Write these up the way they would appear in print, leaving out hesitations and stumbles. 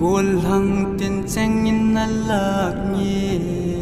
gol hang tin cheng in na lak nge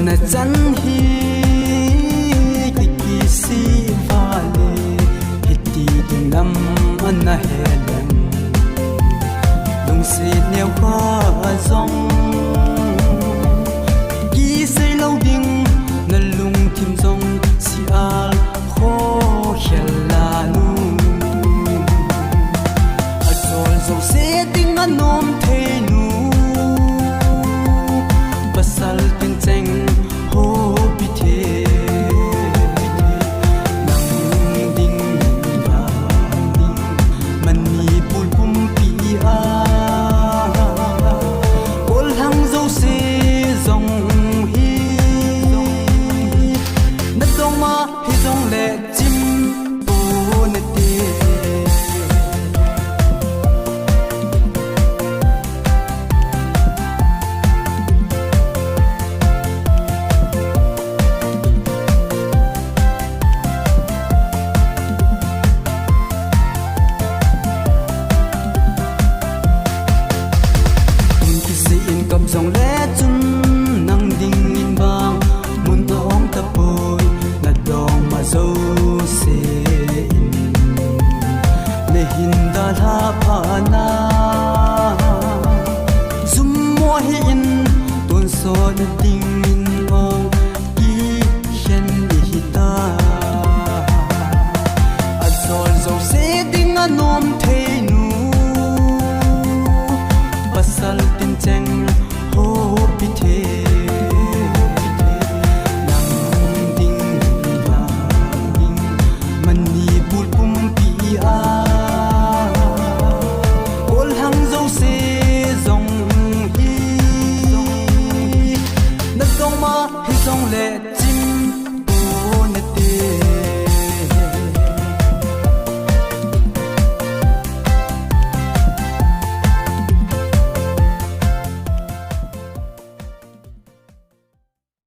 na chan hi ki si vale hiti ding lam an na helam lung si neo kha zong ki sei lo ding na lung thim zong si al kho khel la nu a sol zo se ding a nom the nu pasal tin cheng ho pi the nang ding ba ding man ni pul pum pi a ol hang zo se zong hi na dong ma hi zong le chim po na te dòng lẽ chun nang ding in bang mun to ong ta poi na dong ma zo se in le hin da la pa na zum mo hi in ton so na ding in ong ki hian hi ta a zol zo se ding a nom the nu pasal tin cheng ho pi the